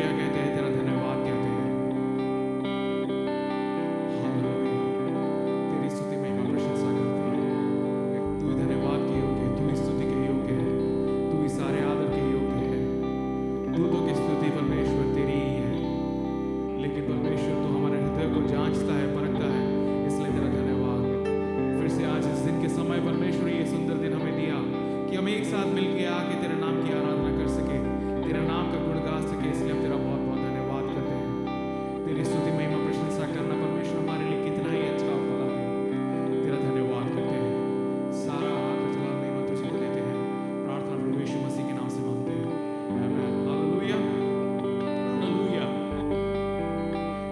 Hallelujah कहते हैं, तेरा धन्यवाद कहते हैं। हालेलुया, तेरी स्तुति महिमा प्रशंसा करते हैं। तू ही धन्यवाद के योग्य है, तू ही स्तुति के योग्य है, तू ही सारे आदर के योग्य है। दूतों की स्तुति परमेश्वर तेरी ही है, लेकिन परमेश्वर तू हमारे हृदय को जांचता है, परखता है, इसलिए तेरा धन्यवाद। फिर से आज इस दिन के समय परमेश्वर ये सुंदर दिन हमें दिया कि हम एक साथ मिलकर आके तेरे नाम की आराधना कर सके, तेरे नाम का गुण गा सके, इसलिए हम तेरा बहुत बहुत धन्यवाद करते हैं। तेरी स्तुति महिमा प्रशंसा करना परमेश्वर हमारे लिए कितना ही अच्छा फला है, तेरा धन्यवाद करते हैं। सारा आदर जलाल महिमा तुझे को देते हैं। प्रार्थना प्रभु यीशु मसीह के नाम से मांगते हैं, आमीन। Hallelujah, hallelujah.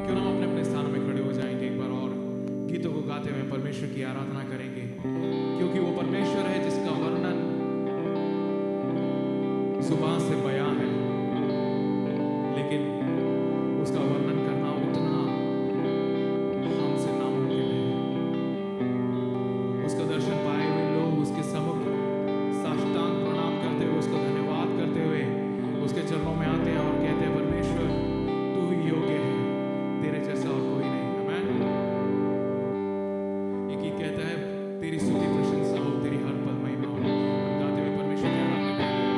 क्यों ना हम अपने अपने स्थान में खड़े हो जाएंगे एक बार और गीतों को गाते हुए परमेश्वर की आराधना करेंगे, क्योंकि वो परमेश्वर है जिसका वर्णन जुबान से बयां है, लेकिन उसका वर्णन करना उतना हमसे नामुमकिन है। उसका दर्शन पाए हुए लोग उसके सम्मुख साष्टांग प्रणाम करते हुए, उसका धन्यवाद करते हुए उसके चरणों में आते हैं और कहते हैं परमेश्वर तू ही योग्य है, तेरे जैसा और कोई नहीं। आमीन। एक ही कहता है तेरी स्तुति प्रशंसा हो, तेरी हर पल महिमा हो। हम गाते हुए परमेश्वर की आराधना करेंगे।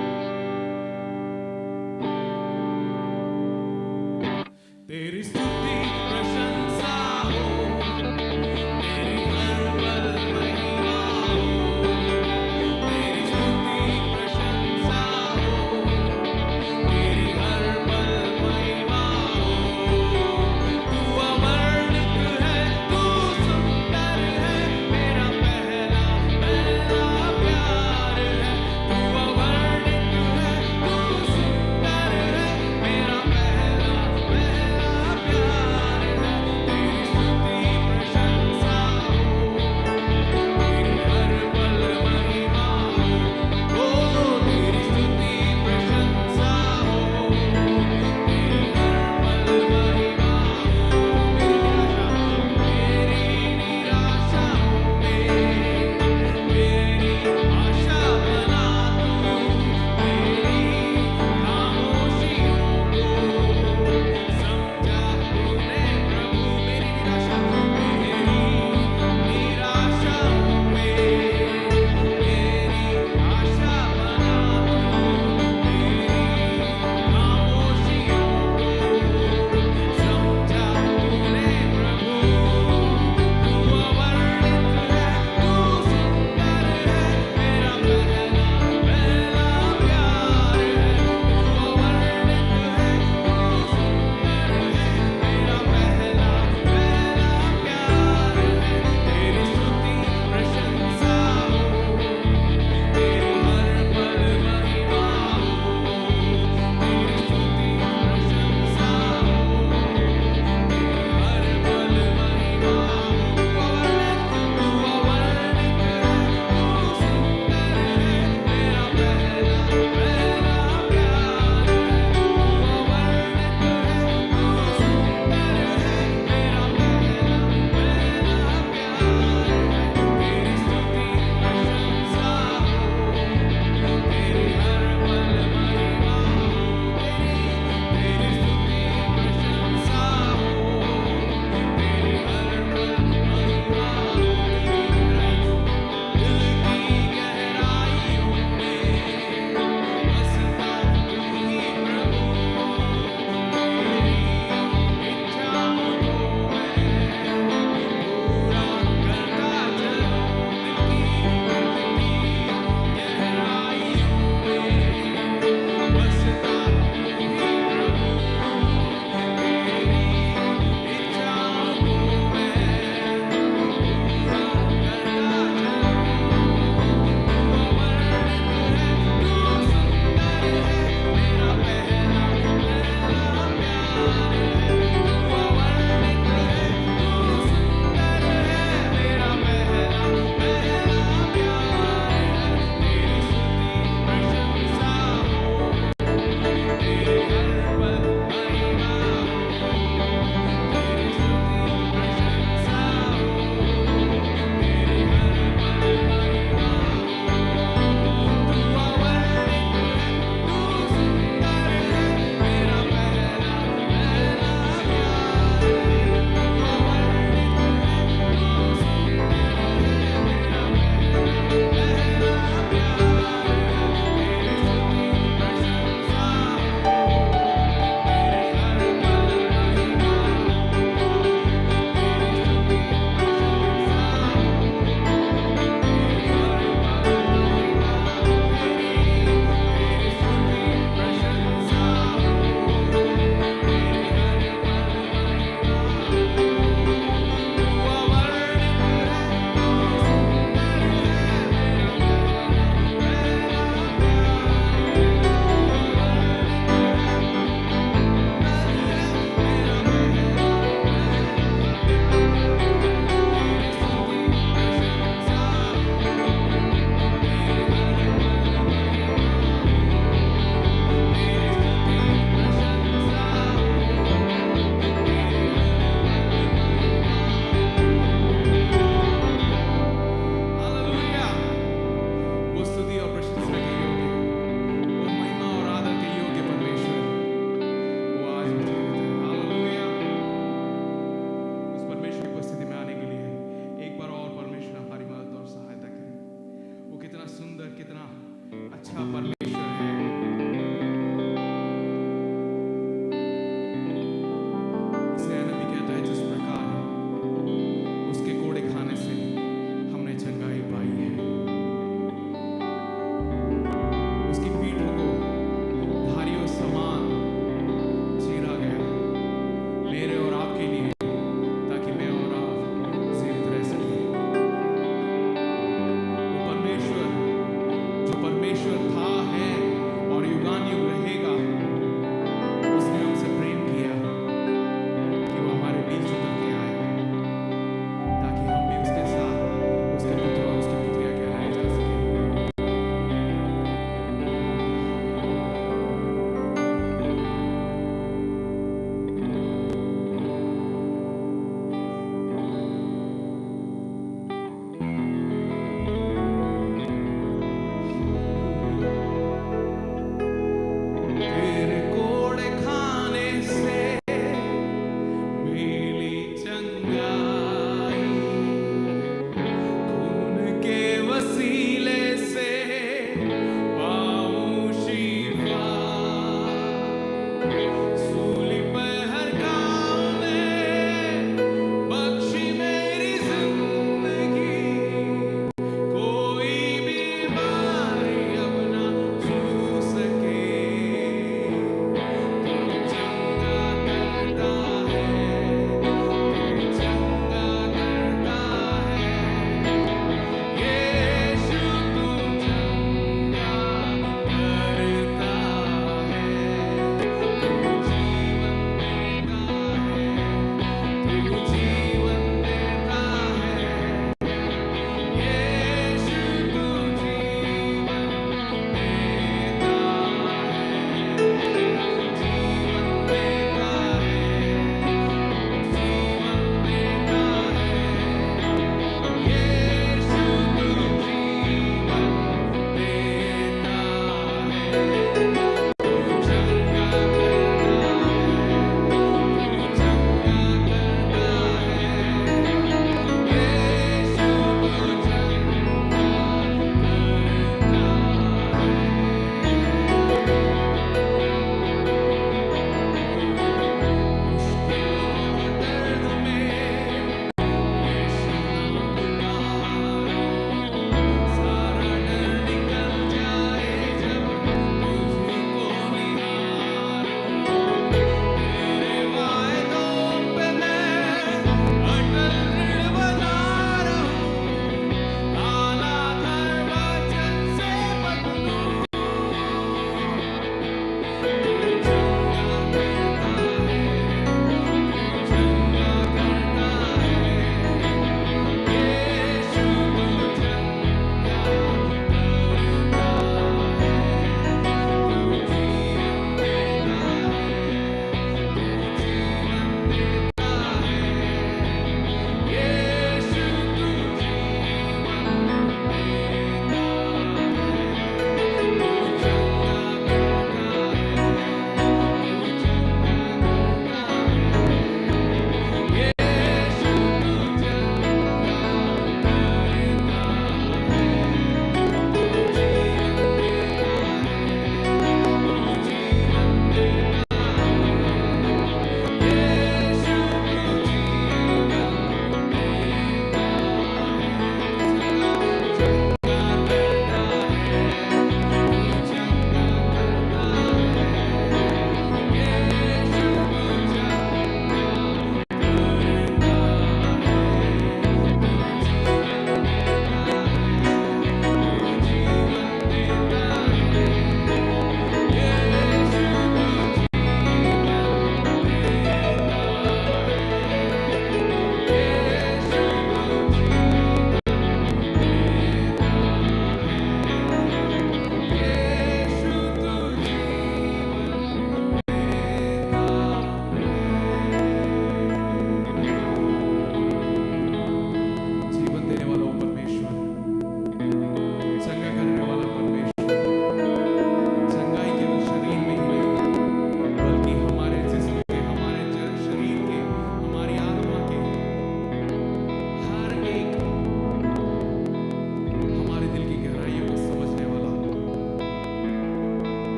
आवाज में जीवित है। हालेलुया। उस परमेश्वर की उपस्थिति में आने के लिए एक बार और परमेश्वर हमारी मदद और सहायता करे। वो कितना सुंदर, कितना अच्छा परमेश्वर है। इसे नबी कहता है, जिस प्रकार उसके कोड़े खाने से हमने चंगाई पाई है, उसकी पीठों को धारियों समान चीरा गया।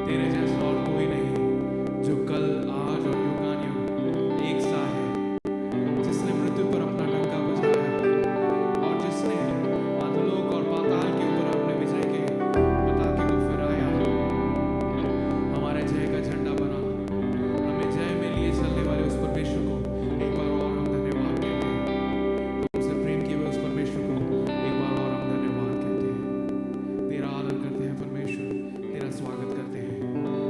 तेरे जैसा और कोई नहीं जो कल आज और युगानुयुग एक सा है, जिसने मृत्यु पर अपना डंका बजाया और जिसने अधोलोक और पाताल के ऊपर अपने विजय के पताके को फहराया, हमारे जय का झंडा बना। हमें जय में लिए चलने वाले उस परमेश्वर को एक बार और हम धन्यवाद कहते हैं। हमसे प्रेम किए हुए उस परमेश्वर को एक बार और हम धन्यवाद कहते हैं। तेरा आदर करते हैं परमेश्वर, तेरा स्वागत करते हैं।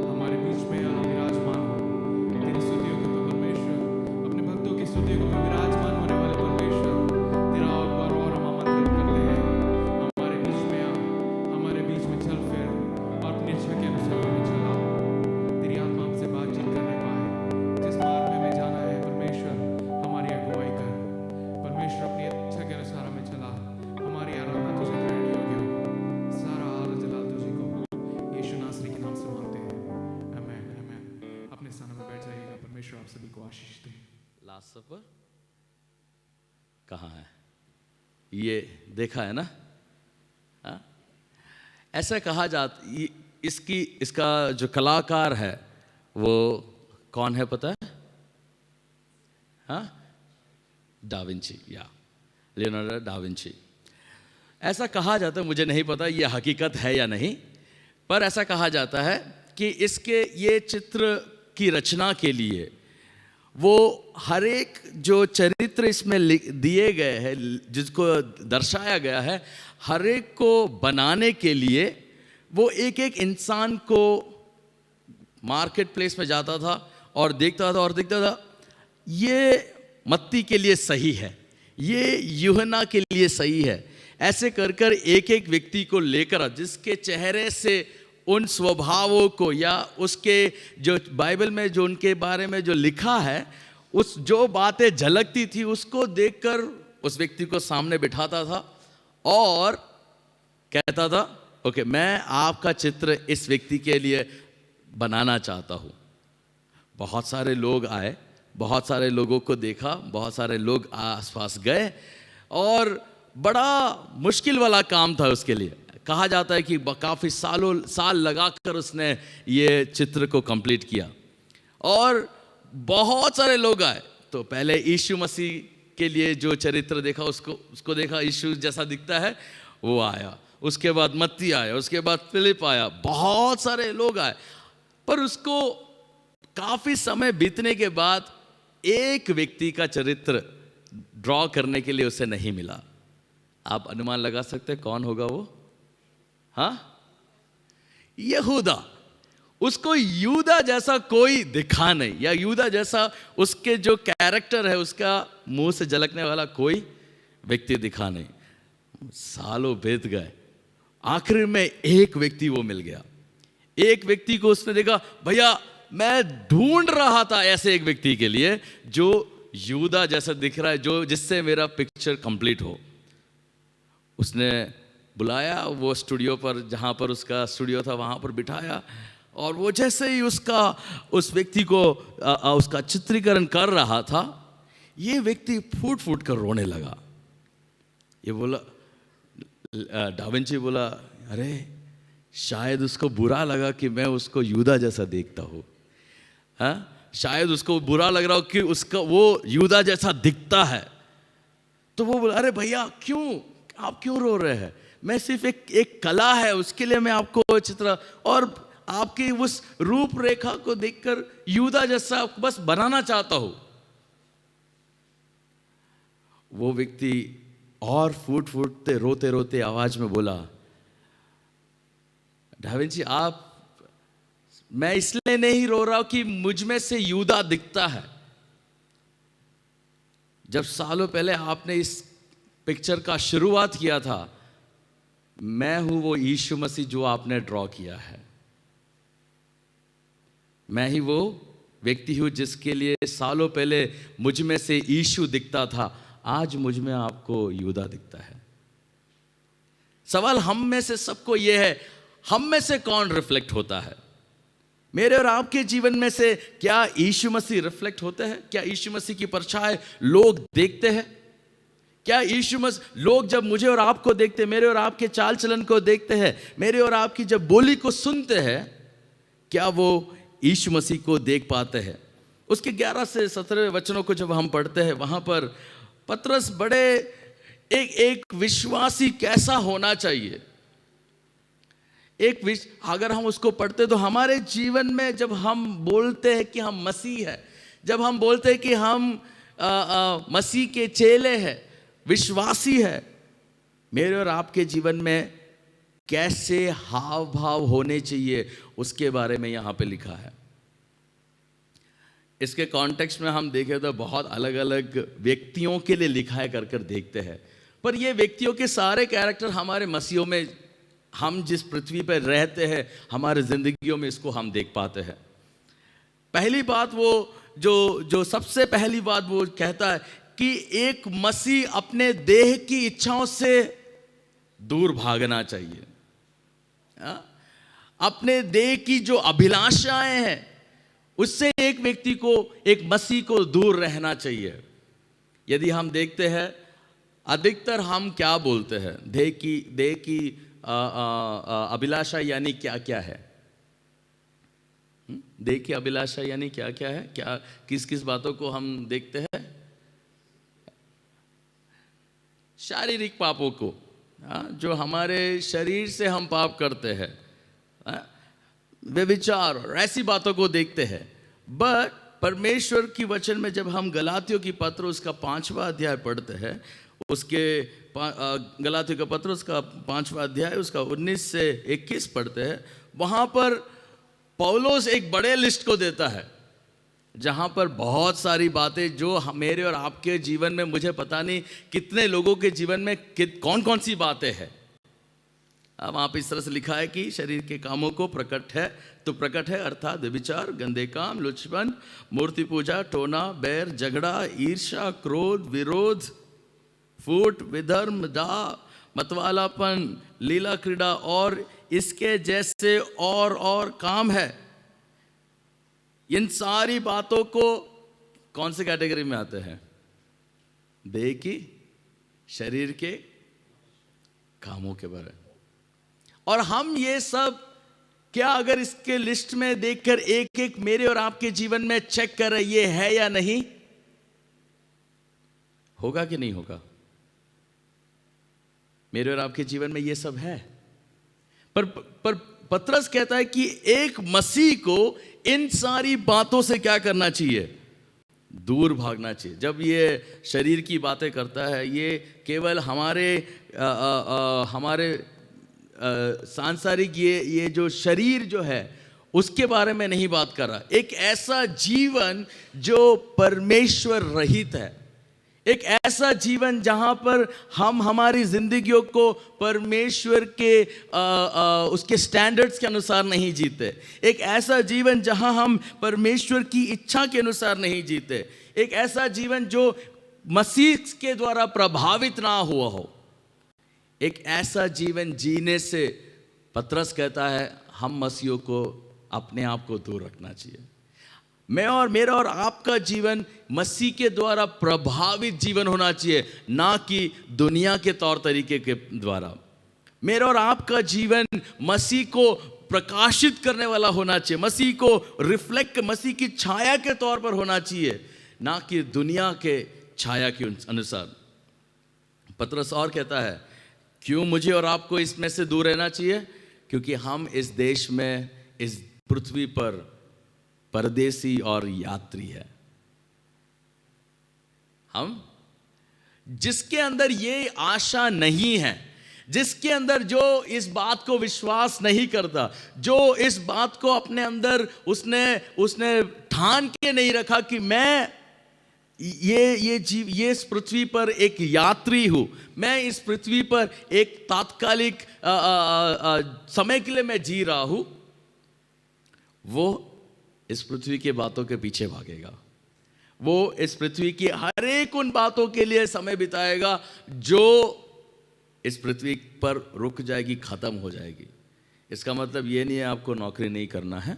हमारे बीच में आप विराजमान हो। तेरी स्तुतियों के परमेश्वर, अपने भक्तों की स्तुतियों के विराजमान होने वाले परमेश्वर, तेरा एक बार और हम आमंत्रित करते हैं। हमारे बीच में आ, हमारे बीच में चल फिर और अपनी इच्छा के अनुसार हमें चला। तेरी आत्मा हमसे बातचीत करने पाए। जिस मार्ग में हमें जाना है परमेश्वर, हमारी अगुवाई कर। परमेश्वर अपनी इच्छा के अनुसार हमें चला। हमारी आराधना तुझे ग्रहण योग्य हो। सारा आदर जलाल तुझे को यीशु नासरी के नाम से मांगते हैं। आमीन आमीन। अपने स्थान में बैठ जाइएगा। परमेश्वर आप सभी को आशीष दे। लास्ट सफर कहाँ है? ये देखा है ना? हाँ? ऐसा कहा जाता, इसका जो कलाकार है वो कौन है पता है? हाँ, डाविंची, या लियोनार्डो डाविंची। ऐसा कहा जाता है, मुझे नहीं पता ये हकीकत है या नहीं, पर ऐसा कहा जाता है कि इसके ये चित्र की रचना के लिए वो हर एक जो चरित्र इसमें दिए गए हैं, जिसको दर्शाया गया है, हर एक को बनाने के लिए वो एक एक इंसान को मार्केट प्लेस में जाता था और देखता था ये मत्ती के लिए सही है, ये यूहन्ना के लिए सही है। ऐसे कर कर एक एक व्यक्ति को लेकर, जिसके चेहरे से उन स्वभावों को या उसके जो बाइबल में जो उनके बारे में जो लिखा है, उस जो बातें झलकती थी उसको देखकर उस व्यक्ति को सामने बिठाता था और कहता था ओके, मैं आपका चित्र इस व्यक्ति के लिए बनाना चाहता हूँ। बहुत सारे लोग आए, बहुत सारे लोगों को देखा, बहुत सारे लोग आसपास गए और बड़ा मुश्किल वाला काम था उसके लिए। कहा जाता है कि काफ़ी साल लगाकर उसने ये चित्र को कंप्लीट किया और बहुत सारे लोग आए। तो पहले यीशु मसीह के लिए जो चरित्र देखा, उसको देखा, यीशु जैसा दिखता है वो आया। उसके बाद मत्ती आया, उसके बाद फिलिप आया, बहुत सारे लोग आए। पर उसको काफ़ी समय बीतने के बाद एक व्यक्ति का चरित्र ड्रॉ करने के लिए उसे नहीं मिला। आप अनुमान लगा सकते हैं कौन होगा वो? हाँ, यहूदा। उसको यूदा जैसा कोई दिखा नहीं, या यूदा जैसा उसके जो कैरेक्टर है उसका मुंह से झलकने वाला कोई व्यक्ति दिखा नहीं। सालों बीत गए, आखिर में एक व्यक्ति वो मिल गया। एक व्यक्ति को उसने देखा, भैया मैं ढूंढ रहा था ऐसे एक व्यक्ति के लिए जो यूदा जैसा दिख रहा है, जो जिससे मेरा पिक्चर कंप्लीट हो। उसने बुलाया वो स्टूडियो पर, जहाँ पर उसका स्टूडियो था वहाँ पर बिठाया और वो जैसे ही उस व्यक्ति को उसका चित्रीकरण कर रहा था, ये व्यक्ति फूट फूट कर रोने लगा। ये बोला, डाविंची बोला, अरे शायद उसको बुरा लगा कि मैं उसको यूदा जैसा देखता हूँ। हाँ, शायद उसको बुरा लग रहा हो कि उसका वो यूदा जैसा दिखता है। तो वो बोला, अरे भैया क्यों, आप क्यों रो रहे हैं? मैं सिर्फ एक कला है, उसके लिए मैं आपको चित्र और आपकी उस रूपरेखा को देखकर यूदा जैसा बस बनाना चाहता हूं। वो व्यक्ति और फूट फूटते रोते रोते आवाज में बोला, डाविंची आप, मैं इसलिए नहीं रो रहा हूं कि मुझ में से यूदा दिखता है। जब सालों पहले आपने इस पिक्चर का शुरुआत किया था, मैं हूं वो यीशु मसीह जो आपने ड्रॉ किया है। मैं ही वो व्यक्ति हूं जिसके लिए सालों पहले मुझ में से यीशु दिखता था, आज मुझ में आपको यूदा दिखता है। सवाल हम में से सबको यह है, हम में से कौन रिफ्लेक्ट होता है? मेरे और आपके जीवन में से क्या यीशु मसीह रिफ्लेक्ट होते हैं? क्या यीशु मसीह की परछाई लोग देखते हैं? क्या यीशु मसीह, लोग जब मुझे और आपको देखते हैं, मेरे और आपके चाल चलन को देखते हैं, मेरे और आपकी जब बोली को सुनते हैं, क्या वो यीशु मसीह को देख पाते हैं? उसके 11 से 17 वचनों को जब हम पढ़ते हैं, वहाँ पर पतरस बड़े एक विश्वासी कैसा होना चाहिए, अगर हम उसको पढ़ते तो हमारे जीवन में जब हम बोलते हैं कि हम मसीह है, जब हम बोलते हैं कि हम मसीह के चेले हैं, विश्वासी है, मेरे और आपके जीवन में कैसे हाव भाव होने चाहिए उसके बारे में यहाँ पे लिखा है। इसके कॉन्टेक्स्ट में हम देखें तो बहुत अलग अलग व्यक्तियों के लिए लिखा है कर देखते हैं, पर ये व्यक्तियों के सारे कैरेक्टर हमारे मसीहों में, हम जिस पृथ्वी पर रहते हैं, हमारे जिंदगियों में इसको हम देख पाते हैं। पहली बात वो जो सबसे पहली बात वो कहता है कि एक मसीह अपने देह की इच्छाओं से दूर भागना चाहिए। अपने देह की जो अभिलाषाएं हैं उससे एक व्यक्ति को, एक मसीह को दूर रहना चाहिए। यदि हम देखते हैं अधिकतर हम क्या बोलते हैं, देह की अभिलाषा यानी क्या क्या है? देह की अभिलाषा यानी क्या क्या है? क्या किस किस बातों को हम देखते हैं? शारीरिक पापों को, जो हमारे शरीर से हम पाप करते हैं, व्यभिचार और ऐसी बातों को देखते हैं। बट परमेश्वर की वचन में जब हम गलातियों की पत्र उसका 5वां अध्याय पढ़ते हैं, उसके गलातियों का पत्र उसका 5वां अध्याय उसका 19 से 21 पढ़ते हैं, वहाँ पर पौलुस एक बड़े लिस्ट को देता है, जहाँ पर बहुत सारी बातें जो मेरे और आपके जीवन में, मुझे पता नहीं कितने लोगों के जीवन में कौन कौन सी बातें हैं। अब वहाँ पे इस तरह से लिखा है कि शरीर के कामों को प्रकट है अर्थात व्यभिचार, गंदे काम, लुचपन, मूर्ति पूजा, टोना, बैर, झगड़ा, ईर्ष्या, क्रोध, विरोध, फूट, विधर्म, दाह, मतवालापन, लीला क्रीड़ा और इसके जैसे और काम है। इन सारी बातों को कौन से कैटेगरी में आते हैं? देह की, शरीर के कामों के बारे में। और हम ये सब क्या अगर इसके लिस्ट में देखकर एक एक मेरे और आपके जीवन में चेक कर रहे ये है या नहीं, होगा कि नहीं होगा? मेरे और आपके जीवन में ये सब है। पर पतरस कहता है कि एक मसीह को इन सारी बातों से क्या करना चाहिए? दूर भागना चाहिए। जब ये शरीर की बातें करता है, ये केवल हमारे सांसारिक ये जो शरीर जो है उसके बारे में नहीं बात कर रहा। एक ऐसा जीवन जो परमेश्वर रहित है, एक ऐसा जीवन जहां पर हम हमारी जिंदगियों को परमेश्वर के उसके स्टैंडर्ड्स के अनुसार नहीं जीते, एक ऐसा जीवन जहां हम परमेश्वर की इच्छा के अनुसार नहीं जीते, एक ऐसा जीवन जो मसीह के द्वारा प्रभावित ना हुआ हो, एक ऐसा जीवन जीने से पतरस कहता है हम मसीहों को अपने आप को दूर रखना चाहिए। मेरा और आपका जीवन मसीह के द्वारा प्रभावित जीवन होना चाहिए, ना कि दुनिया के तौर तरीके के द्वारा। मेरा और आपका जीवन मसीह को प्रकाशित करने वाला होना चाहिए, मसीह को रिफ्लेक्ट, मसीह की छाया के तौर पर होना चाहिए, ना कि दुनिया के छाया के अनुसार। पतरस और कहता है क्यों मुझे और आपको इसमें से दूर रहना चाहिए? क्योंकि हम इस देश में, इस पृथ्वी पर परदेसी और यात्री है। हम जिसके अंदर ये आशा नहीं है, जिसके अंदर जो इस बात को विश्वास नहीं करता, जो इस बात को अपने अंदर उसने ठान के नहीं रखा कि मैं ये इस पृथ्वी पर एक यात्री हूं, मैं इस पृथ्वी पर एक तात्कालिक समय के लिए मैं जी रहा हूं, वो इस पृथ्वी की बातों के पीछे भागेगा। वो इस पृथ्वी की हर एक उन बातों के लिए समय बिताएगा जो इस पृथ्वी पर रुक जाएगी, खत्म हो जाएगी। इसका मतलब ये नहीं है आपको नौकरी नहीं करना है,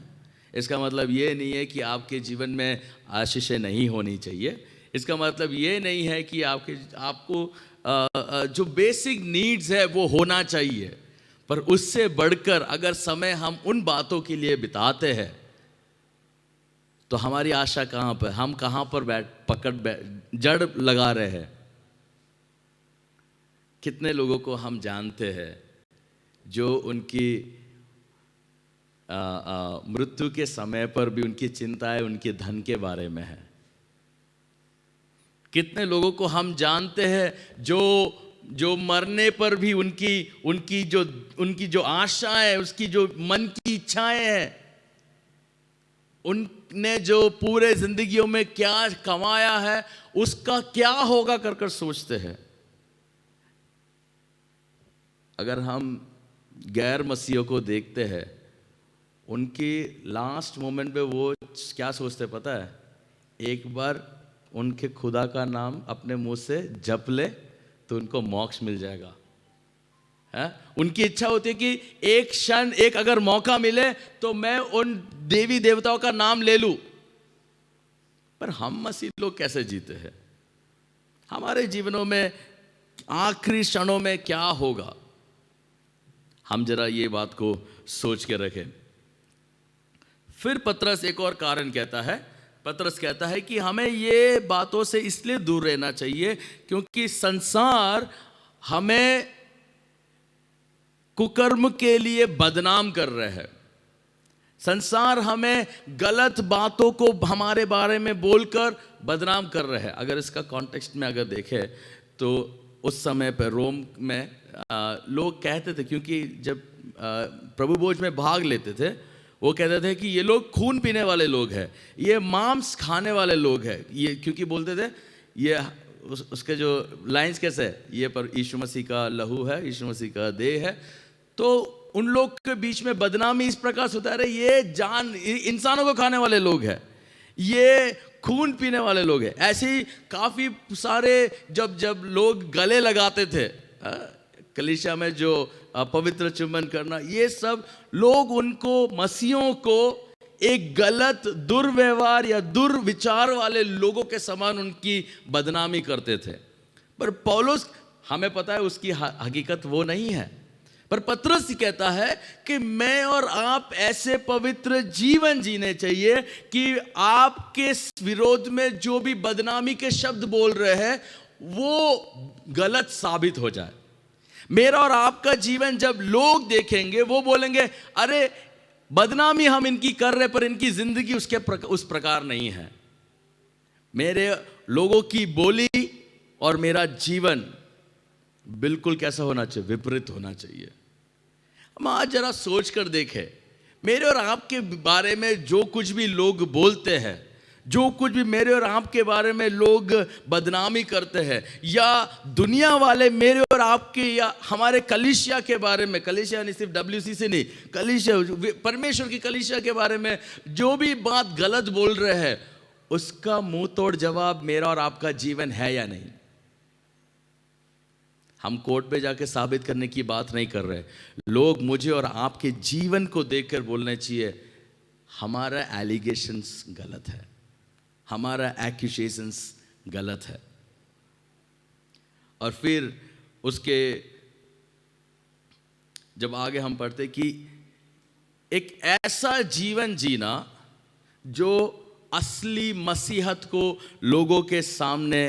इसका मतलब ये नहीं है कि आपके जीवन में आशीषें नहीं होनी चाहिए, इसका मतलब ये नहीं है कि आपको जो बेसिक नीड्स है वो होना चाहिए, पर उससे बढ़कर अगर समय हम उन बातों के लिए बिताते हैं तो हमारी आशा कहाँ पर, हम कहाँ पर जड़ लगा रहे हैं। कितने लोगों को हम जानते हैं जो उनकी मृत्यु के समय पर भी उनकी चिंताएं उनके धन के बारे में है। कितने लोगों को हम जानते हैं जो मरने पर भी उनकी जो आशाएं, उसकी जो मन की इच्छाएं हैं, उनने जो पूरे जिंदगियों में क्या कमाया है उसका क्या होगा कर कर सोचते हैं। अगर हम गैर मसीहों को देखते हैं, उनकी लास्ट मोमेंट पे वो क्या सोचते पता है? एक बार उनके खुदा का नाम अपने मुंह से जप ले तो उनको मोक्ष मिल जाएगा है? उनकी इच्छा होती है कि एक क्षण, एक अगर मौका मिले तो मैं उन देवी देवताओं का नाम ले लूं। पर हम मसीह लोग कैसे जीते हैं? हमारे जीवनों में आखिरी क्षणों में क्या होगा? हम जरा ये बात को सोच के रखें। फिर पतरस एक और कारण कहता है। पतरस कहता है कि हमें ये बातों से इसलिए दूर रहना चाहिए क्योंकि संसार हमें कुकर्म के लिए बदनाम कर रहे हैं। संसार हमें गलत बातों को हमारे बारे में बोलकर बदनाम कर रहे हैं। अगर इसका कॉन्टेक्स्ट में अगर देखें तो उस समय पर रोम में लोग कहते थे, क्योंकि जब प्रभु भोज में भाग लेते थे वो कहते थे कि ये लोग खून पीने वाले लोग हैं, ये मांस खाने वाले लोग हैं। ये क्योंकि बोलते थे ये उसके जो लाइंस कैसे है, ये पर यीशु मसीह का लहू है, यीशु मसीह का देह है। तो उन लोग के बीच में बदनामी इस प्रकार से होता है, ये इंसानों को खाने वाले लोग हैं, ये खून पीने वाले लोग हैं। ऐसे ही काफ़ी सारे जब लोग गले लगाते थे कलीसिया में, जो पवित्र चुंबन करना, ये सब लोग उनको मसीहों को एक गलत दुर्व्यवहार या दुर्विचार वाले लोगों के समान उनकी बदनामी करते थे। पर पौलुस, हमें पता है उसकी हकीकत वो नहीं है। पर पतरस कहता है कि मैं और आप ऐसे पवित्र जीवन जीने चाहिए कि आपके विरोध में जो भी बदनामी के शब्द बोल रहे हैं वो गलत साबित हो जाए। मेरा और आपका जीवन जब लोग देखेंगे वो बोलेंगे अरे बदनामी हम इनकी कर रहे पर इनकी जिंदगी उस प्रकार नहीं है। मेरे लोगों की बोली और मेरा जीवन बिल्कुल कैसा होना चाहिए? विपरीत होना चाहिए। हम आज जरा सोच कर देखें, मेरे और आपके बारे में जो कुछ भी लोग बोलते हैं, जो कुछ भी मेरे और आपके बारे में लोग बदनामी करते हैं, या दुनिया वाले मेरे और आपके या हमारे कलीसिया के बारे में, कलीसिया नहीं सिर्फ WCC नहीं, कलीसिया परमेश्वर की कलीसिया के बारे में जो भी बात गलत बोल रहे हैं, उसका मुंह तोड़ जवाब मेरा और आपका जीवन है या नहीं? हम कोर्ट पे जाके साबित करने की बात नहीं कर रहे। लोग मुझे और आपके जीवन को देखकर बोलना चाहिए हमारा एलिगेशंस गलत है, हमारा एक्यूजेशंस गलत है। और फिर उसके जब आगे हम पढ़ते कि एक ऐसा जीवन जीना जो असली मसीहत को लोगों के सामने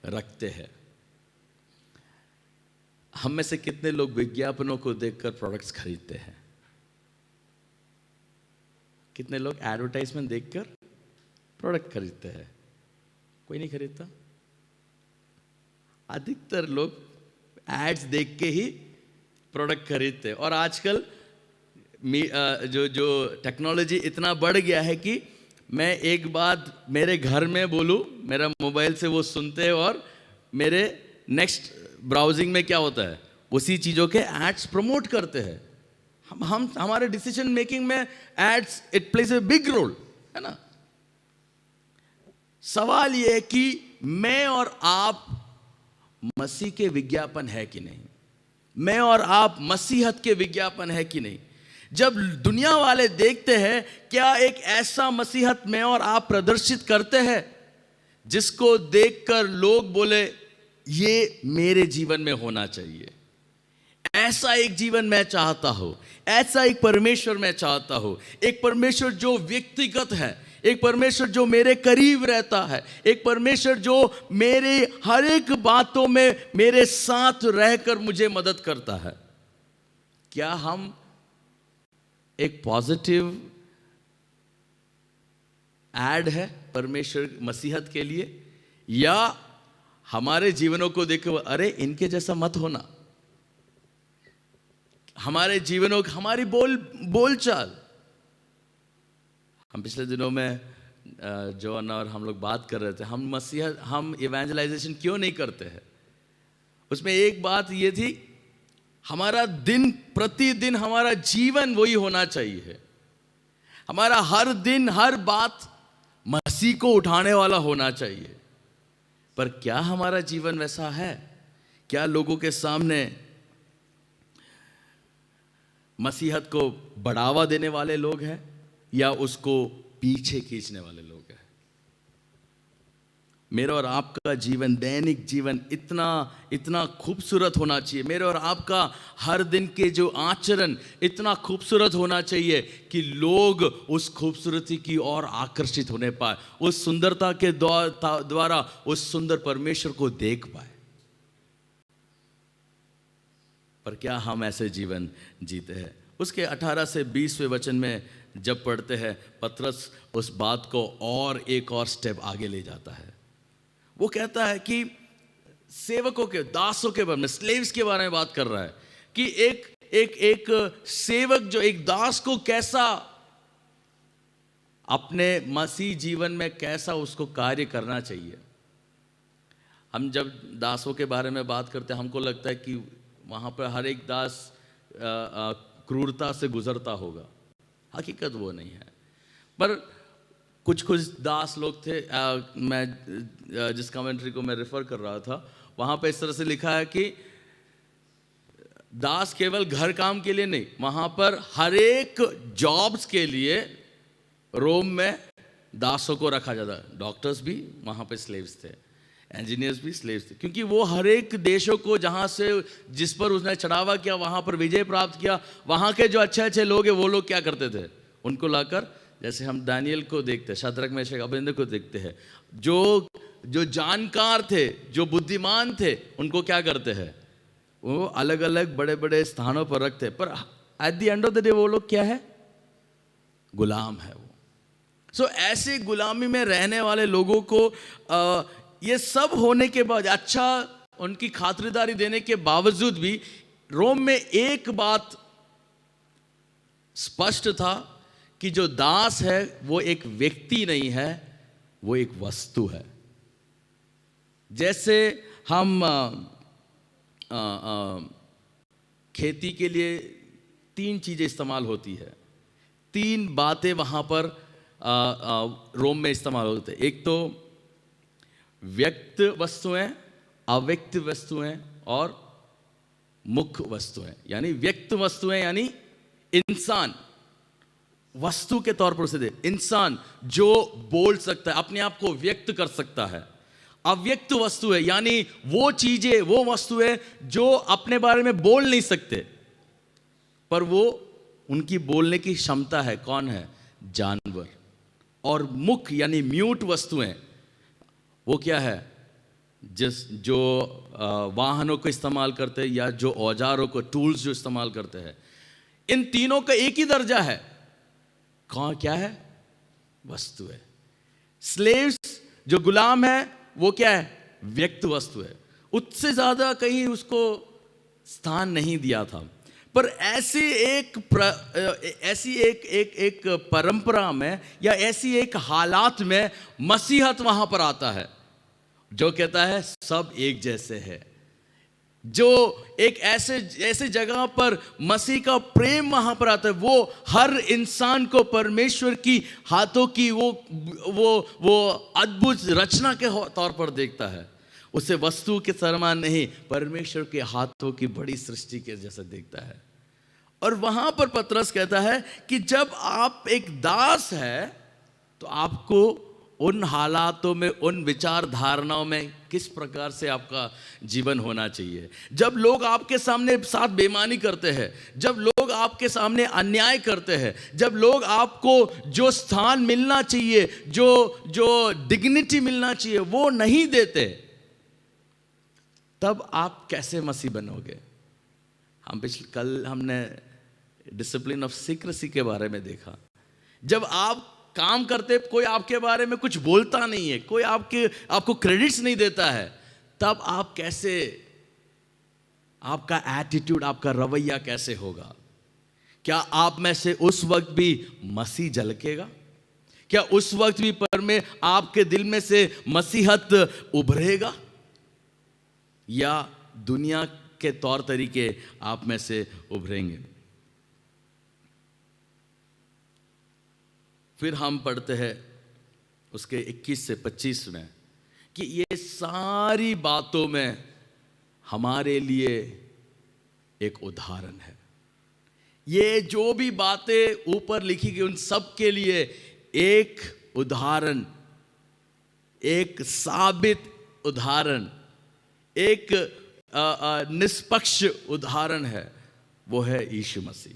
रखते हैं। हम में से कितने लोग विज्ञापनों को देखकर प्रोडक्ट्स खरीदते हैं? कितने लोग एडवर्टाइजमेंट देखकर प्रोडक्ट खरीदते हैं? कोई नहीं खरीदता। अधिकतर लोग एड्स देख के ही प्रोडक्ट खरीदते हैं। और आजकल जो टेक्नोलॉजी इतना बढ़ गया है कि मैं एक बात मेरे घर में बोलूं, मेरा मोबाइल से वो सुनते हैं और मेरे नेक्स्ट ब्राउजिंग में क्या होता है, उसी चीज़ों के एड्स प्रमोट करते हैं। हम हमारे डिसीजन मेकिंग में aids it plays a big role, है ना। सवाल यह है कि मैं और आप मसीह के विज्ञापन है कि नहीं? मैं और आप मसीहत के विज्ञापन है कि नहीं? जब दुनिया वाले देखते हैं, क्या एक ऐसा मसीहत मैं और आप प्रदर्शित करते हैं जिसको देखकर लोग बोले ये मेरे जीवन में होना चाहिए? ऐसा एक जीवन मैं चाहता हूं, ऐसा एक परमेश्वर मैं चाहता हूं, एक परमेश्वर जो व्यक्तिगत है, एक परमेश्वर जो मेरे करीब रहता है, एक परमेश्वर जो मेरे हर एक बातों में मेरे साथ रहकर मुझे मदद करता है। क्या हम एक पॉजिटिव ऐड है परमेश्वर मसीहत के लिए, या हमारे जीवनों को देखो अरे इनके जैसा मत होना, हमारे जीवनों हमारी बोलचाल। हम पिछले दिनों में जॉन और हम लोग बात कर रहे थे, हम इवेंजलाइजेशन क्यों नहीं करते हैं। उसमें एक बात ये थी, हमारा दिन प्रतिदिन हमारा जीवन वही होना चाहिए, हमारा हर दिन हर बात मसीह को उठाने वाला होना चाहिए। पर क्या हमारा जीवन वैसा है? क्या लोगों के सामने मसीहत को बढ़ावा देने वाले लोग हैं या उसको पीछे खींचने वाले लोग हैं? मेरा और आपका जीवन, दैनिक जीवन इतना इतना खूबसूरत होना चाहिए। मेरे और आपका हर दिन के जो आचरण इतना खूबसूरत होना चाहिए कि लोग उस खूबसूरती की ओर आकर्षित होने पाए, उस सुंदरता के द्वारा उस सुंदर परमेश्वर को देख पाए। पर क्या हम ऐसे जीवन जीते हैं? उसके 18 से 20वें वचन में जब पढ़ते हैं, पतरस उस बात को और एक और स्टेप आगे ले जाता है। वो कहता है कि सेवकों के, दासों के बारे में, स्लेव्स के बारे में बात कर रहा है कि एक सेवक जो एक दास को कैसा अपने मसीह जीवन में कैसा उसको कार्य करना चाहिए। हम जब दासों के बारे में बात करते हैं, हमको लगता है कि वहाँ पर हर एक दास क्रूरता से गुजरता होगा। हकीकत वो नहीं है। पर कुछ दास लोग थे, मैं जिस कमेंट्री को मैं रेफर कर रहा था, वहाँ पे इस तरह से लिखा है कि दास केवल घर काम के लिए नहीं, वहाँ पर हर एक जॉब्स के लिए रोम में दासों को रखा जाता है। डॉक्टर्स भी वहाँ पे स्लेव्स थे, इंजीनियर्स भी स्लेव्स थे, क्योंकि वो हर एक देशों को जहाँ से जिस पर उसने चढ़ावा किया, वहाँ पर विजय प्राप्त किया, वहाँ के जो अच्छे अच्छे लोग हैं वो लोग क्या करते थे, उनको लाकर, जैसे हम दानियल को देखते हैं, शद्रक मेशक अबेदनगो को देखते हैं, जो जानकार थे, जो बुद्धिमान थे, उनको क्या करते हैं, वो अलग अलग बड़े बड़े स्थानों पर रखते हैं। पर at the end of the day वो लोग क्या है, गुलाम है वो। सो ऐसे गुलामी में रहने वाले लोगों को ये सब होने के बाद, अच्छा उनकी खातिरदारी देने के बावजूद भी रोम में एक बात स्पष्ट था कि जो दास है वो एक व्यक्ति नहीं है, वो एक वस्तु है। जैसे हम खेती के लिए 3 चीजें इस्तेमाल होती है, 3 बातें वहां पर रोम में इस्तेमाल होते हैं। एक तो व्यक्त वस्तुएं, अव्यक्त वस्तुएं और मुख्य वस्तुएं। यानी व्यक्त वस्तुएं यानी इंसान, वस्तु के तौर पर उसे इंसान जो बोल सकता है, अपने आप को व्यक्त कर सकता है। अव्यक्त वस्तु है यानी वो चीजें, वो वस्तुएं जो अपने बारे में बोल नहीं सकते, पर वो उनकी बोलने की क्षमता है। कौन है? जानवर। और मुख्य यानी म्यूट वस्तुएं, वो क्या है? जो वाहनों को इस्तेमाल करते हैं या जो औजारों को, टूल्स जो इस्तेमाल करते हैं, इन तीनों का एक ही दर्जा है। कौन क्या है? वस्तु है। स्लेव्स जो गुलाम है वो क्या है? व्यक्त वस्तु है। उससे ज्यादा कहीं उसको स्थान नहीं दिया था। पर ऐसी एक परंपरा में या ऐसी एक हालात में मसीहत वहां पर आता है जो कहता है सब एक जैसे है। जो एक ऐसे जगह पर मसीह का प्रेम वहां पर आता है, वो हर इंसान को परमेश्वर की हाथों की वो अद्भुत रचना के तौर पर देखता है। उसे वस्तु के समान नहीं, परमेश्वर के हाथों की बड़ी सृष्टि के जैसा देखता है। और वहां पर पतरस कहता है कि जब आप एक दास है तो आपको उन हालातों में, उन विचार धारणाओं में किस प्रकार से आपका जीवन होना चाहिए। जब लोग आपके सामने साथ बेईमानी करते हैं, जब लोग आपके सामने अन्याय करते हैं, जब लोग आपको जो स्थान मिलना चाहिए, जो डिग्निटी मिलना चाहिए वो नहीं देते, तब आप कैसे मसीह बनोगे। कल हमने डिसिप्लिन ऑफ सीक्रेसी के बारे में देखा। जब आप काम करते, कोई आपके बारे में कुछ बोलता नहीं है, कोई आपको क्रेडिट्स नहीं देता है, तब आप कैसे, आपका एटीट्यूड, आपका रवैया कैसे होगा। क्या आप में से उस वक्त भी मसीह झलकेगा? क्या उस वक्त भी में आपके दिल में से मसीहत उभरेगा, या दुनिया के तौर तरीके आप में से उभरेंगे? फिर हम पढ़ते हैं उसके 21 से 25 में कि ये सारी बातों में हमारे लिए एक उदाहरण है। ये जो भी बातें ऊपर लिखी गई उन सब के लिए एक उदाहरण, एक साबित उदाहरण, एक निष्पक्ष उदाहरण है, वो है यीशु मसीह।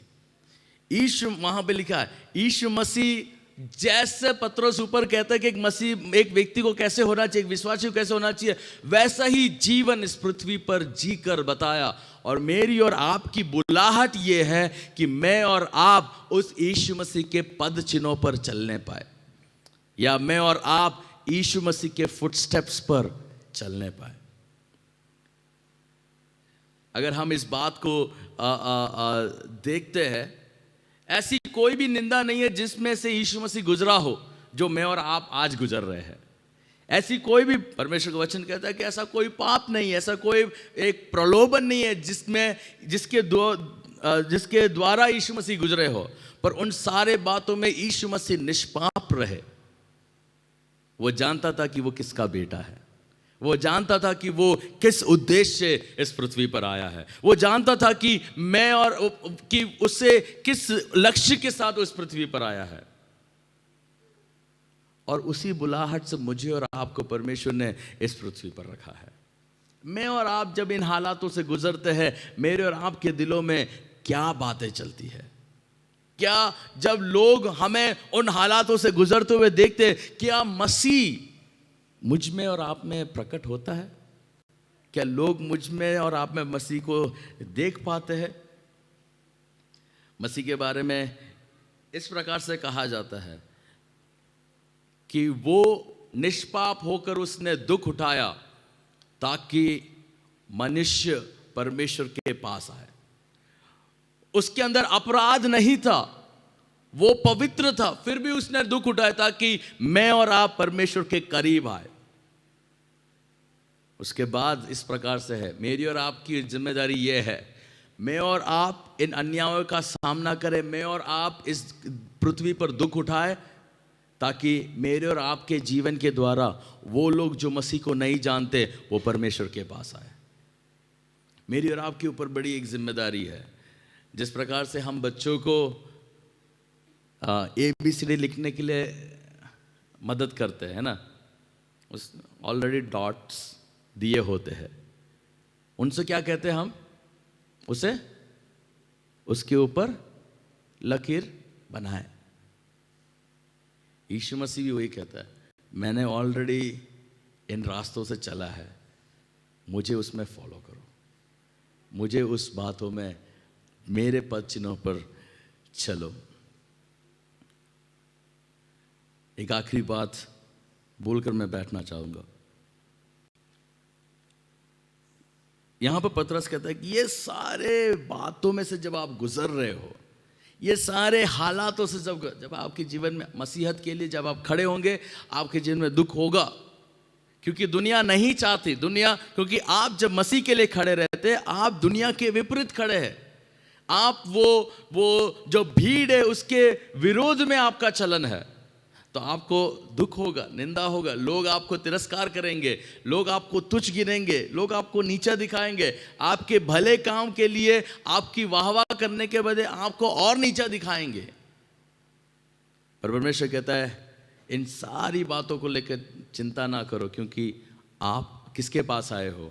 यीशु, वहां पे लिखा है यीशु मसीह, जैसे पतरस ऊपर कहता है कि एक व्यक्ति को कैसे होना चाहिए, एक विश्वासी को कैसे होना चाहिए, वैसा ही जीवन इस पृथ्वी पर जीकर बताया। और मेरी और आपकी बुलाहट ये है कि मैं और आप उस यीशु मसीह के पद चिन्हों पर चलने पाए, या मैं और आप यीशु मसीह के फुटस्टेप्स पर चलने पाए। अगर हम इस बात को देखते हैं, ऐसी कोई भी निंदा नहीं है जिसमें से यीशु मसीह गुजरा हो जो मैं और आप आज गुजर रहे हैं। ऐसी कोई भी, परमेश्वर का वचन कहता है कि ऐसा कोई पाप नहीं है, ऐसा कोई एक प्रलोभन नहीं है जिसके द्वारा यीशु मसीह गुजरे हो। पर उन सारे बातों में यीशु मसीह निष्पाप रहे। वो जानता था कि वो किसका बेटा है, वो जानता था कि वो किस उद्देश्य से इस पृथ्वी पर आया है, वो जानता था कि कि उससे किस लक्ष्य के साथ उस पृथ्वी पर आया है। और उसी बुलाहट से मुझे और आपको परमेश्वर ने इस पृथ्वी पर रखा है। मैं और आप जब इन हालातों से गुजरते हैं, मेरे और आपके दिलों में क्या बातें चलती है? क्या जब लोग हमें उन हालातों से गुजरते हुए देखते, क्या मसीह मुझ में और आप में प्रकट होता है? क्या लोग मुझ में और आप में मसीह को देख पाते हैं? मसीह के बारे में इस प्रकार से कहा जाता है कि वो निष्पाप होकर उसने दुख उठाया ताकि मनुष्य परमेश्वर के पास आए। उसके अंदर अपराध नहीं था, वो पवित्र था, फिर भी उसने दुख उठाया ताकि मैं और आप परमेश्वर के करीब आए। उसके बाद इस प्रकार से है, मेरी और आपकी जिम्मेदारी ये है, मैं और आप इन अन्यायों का सामना करें, मैं और आप इस पृथ्वी पर दुख उठाए ताकि मेरे और आपके जीवन के द्वारा वो लोग जो मसीह को नहीं जानते वो परमेश्वर के पास आए। मेरी और आपके ऊपर बड़ी एक जिम्मेदारी है। जिस प्रकार से हम बच्चों को ABCD लिखने के लिए मदद करते हैं ना, उस ऑलरेडी डॉट्स दिए होते हैं, उनसे क्या कहते हैं हम? उसे उसके ऊपर लकीर बनाए। यीशु मसीह भी वही कहता है, मैंने ऑलरेडी इन रास्तों से चला है, मुझे उसमें फॉलो करो, मुझे उस बातों में, मेरे पद चिन्हों पर चलो। एक आखिरी बात बोलकर मैं बैठना चाहूंगा। यहां पर पतरस कहता है कि ये सारे बातों में से जब आप गुजर रहे हो, ये सारे हालातों से जब आपके जीवन में मसीहत के लिए जब आप खड़े होंगे, आपके जीवन में दुख होगा, क्योंकि दुनिया नहीं चाहती, क्योंकि आप जब मसीह के लिए खड़े रहते, आप दुनिया के विपरीत खड़े हैं। आप वो जो भीड़ है उसके विरोध में आपका चलन है, तो आपको दुख होगा, निंदा होगा, लोग आपको तिरस्कार करेंगे, लोग आपको तुच्छ गिनेंगे, लोग आपको नीचा दिखाएंगे, आपके भले काम के लिए आपकी वाहवाह करने के बजाय आपको और नीचा दिखाएंगे। पर परमेश्वर कहता है इन सारी बातों को लेकर चिंता ना करो, क्योंकि आप किसके पास आए हो?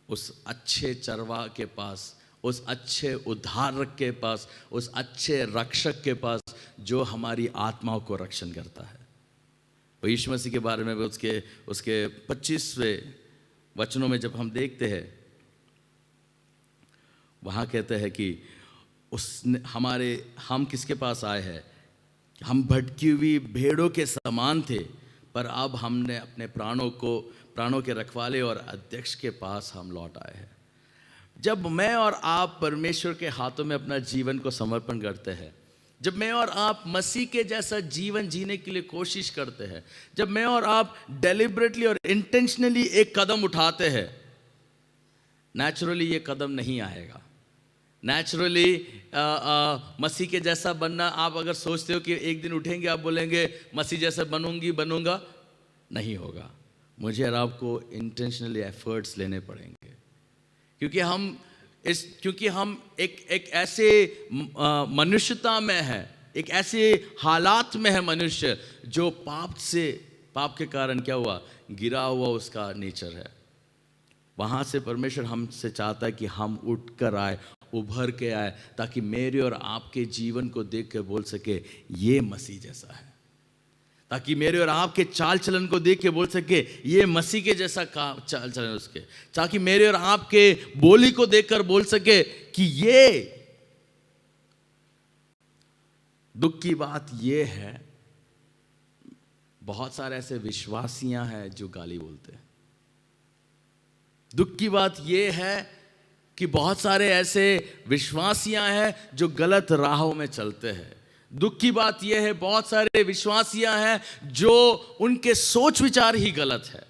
उस अच्छे चरवाह के पास, उस अच्छे उद्धारक के पास, उस अच्छे रक्षक के पास, जो हमारी आत्माओं को रक्षण करता है। तो यीशु मसीह के बारे में उसके 25वें वचनों में जब हम देखते हैं, वहाँ कहते हैं कि हम किसके पास आए हैं? हम भटकी हुई भेड़ों के समान थे, पर अब हमने अपने प्राणों के रखवाले और अध्यक्ष के पास हम लौट आए हैं। जब मैं और आप परमेश्वर के हाथों में अपना जीवन को समर्पण करते हैं, जब मैं और आप मसीह के जैसा जीवन जीने के लिए कोशिश करते हैं, जब मैं और आप डेलिबरेटली और इंटेंशनली एक कदम उठाते हैं, नेचुरली ये कदम नहीं आएगा। नेचुरली मसीह के जैसा बनना, आप अगर सोचते हो कि एक दिन उठेंगे आप बोलेंगे मसीह जैसा बनूंगा, नहीं होगा। मुझे और आपको इंटेंशनली एफर्ट्स लेने पड़ेंगे, क्योंकि हम एक ऐसे मनुष्यता में है, एक ऐसे हालात में है मनुष्य जो पाप के कारण क्या हुआ? गिरा हुआ उसका नेचर है। वहाँ से परमेश्वर हमसे चाहता है कि हम उठ कर आए, उभर के आए, ताकि मेरे और आपके जीवन को देख के बोल सके ये मसीह जैसा है, ताकि मेरे और आपके चाल चलन को देख के बोल सके ये मसीह के जैसा चाल चलन उसके, ताकि मेरे और आपके बोली को देखकर बोल सके कि ये। दुख की बात ये है, बहुत सारे ऐसे विश्वासियां हैं जो गाली बोलते हैं। दुख की बात ये है कि बहुत सारे ऐसे विश्वासियां हैं जो गलत राहों में चलते हैं। दुख की बात यह है, बहुत सारे विश्वासियां हैं जो उनके सोच विचार ही गलत है।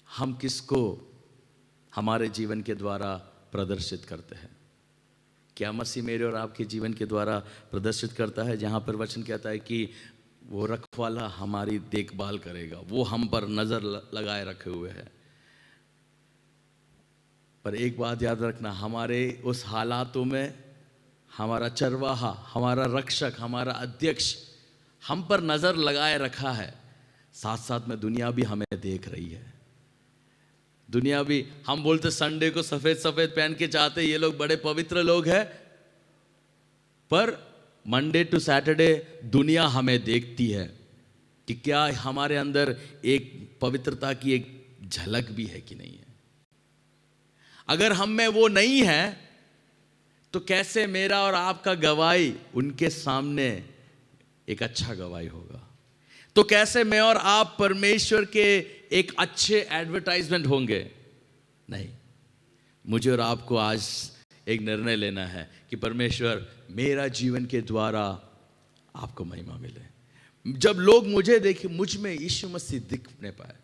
हम किसको हमारे जीवन के द्वारा प्रदर्शित करते हैं? क्या मसीह मेरे और आपके जीवन के द्वारा प्रदर्शित करता है? जहां पर वचन कहता है कि वो रखवाला हमारी देखभाल करेगा, वो हम पर नजर लगाए रखे हुए है। पर एक बात याद रखना, हमारे उस हालातों में हमारा चरवाहा, हमारा रक्षक, हमारा अध्यक्ष हम पर नजर लगाए रखा है। साथ साथ में दुनिया भी हमें देख रही है। दुनिया भी, हम बोलते संडे को सफेद सफेद पहन के चाहते, ये लोग बड़े पवित्र लोग हैं, पर मंडे टू सैटरडे दुनिया हमें देखती है कि क्या हमारे अंदर एक पवित्रता की एक झलक भी है कि नहीं है। अगर हम में वो नहीं है तो कैसे मेरा और आपका गवाही उनके सामने एक अच्छा गवाही होगा? तो कैसे मैं और आप परमेश्वर के एक अच्छे एडवर्टाइजमेंट होंगे? नहीं। मुझे और आपको आज एक निर्णय लेना है कि परमेश्वर मेरा जीवन के द्वारा आपको महिमा मिले। जब लोग मुझे देखें, मुझ में यीशु मसीह दिखने पाए,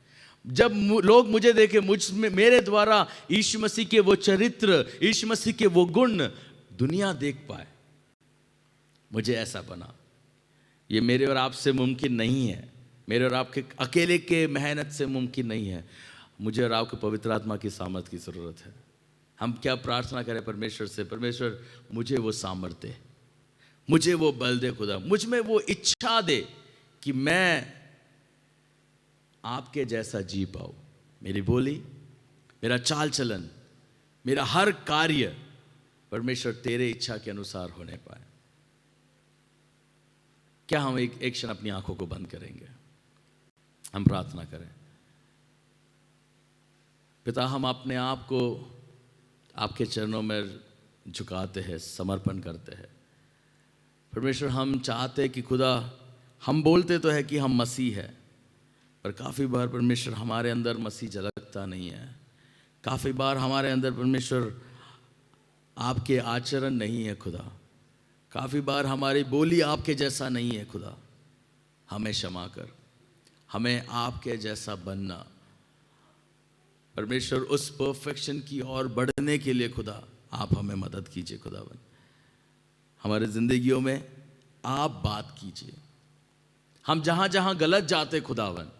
जब लोग मुझे देखें, मुझ में मेरे द्वारा यीशु मसीह के वो चरित्र, यीशु मसीह के वो गुण दुनिया देख पाए, मुझे ऐसा बना। ये मेरे और आपसे मुमकिन नहीं है, मेरे और आपके अकेले के मेहनत से मुमकिन नहीं है। मुझे और आपको पवित्र आत्मा की सामर्थ की ज़रूरत है। हम क्या प्रार्थना करें परमेश्वर से? परमेश्वर मुझे वो सामर्थ्य दे, मुझे वो बल दे, खुदा मुझ में वो इच्छा दे कि मैं आपके जैसा जी पाऊँ। मेरी बोली, मेरा चाल चलन, मेरा हर कार्य परमेश्वर तेरे इच्छा के अनुसार होने पाए। क्या हम एक क्षण अपनी आंखों को बंद करेंगे? हम प्रार्थना करें। पिता, हम अपने आप को आपके चरणों में झुकाते हैं, समर्पण करते हैं। परमेश्वर, हम चाहते हैं कि खुदा, हम बोलते तो है कि हम मसीह है, पर काफ़ी बार परमेश्वर हमारे अंदर मसीह झलकता नहीं है। काफ़ी बार हमारे अंदर परमेश्वर आपके आचरण नहीं है खुदा। काफ़ी बार हमारी बोली आपके जैसा नहीं है खुदा। हमें क्षमा कर, हमें आपके जैसा बनना परमेश्वर, उस परफेक्शन की ओर बढ़ने के लिए खुदा आप हमें मदद कीजिए। खुदावन, हमारे ज़िंदगियों में आप बात कीजिए। हम जहाँ जहाँ गलत जाते खुदावन,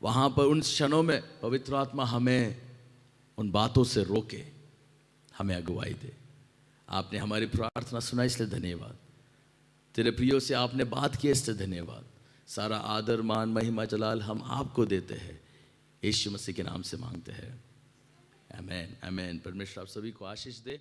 वहाँ पर उन क्षणों में पवित्र आत्मा हमें उन बातों से रोके, हमें अगुवाई दे। आपने हमारी प्रार्थना सुना, इसलिए धन्यवाद। तेरे प्रियो से आपने बात की, इससे धन्यवाद। सारा आदर मान महिमा जलाल हम आपको देते हैं, यीशु मसीह के नाम से मांगते हैं, आमेन आमेन। परमेश्वर आप सभी को आशीष दे।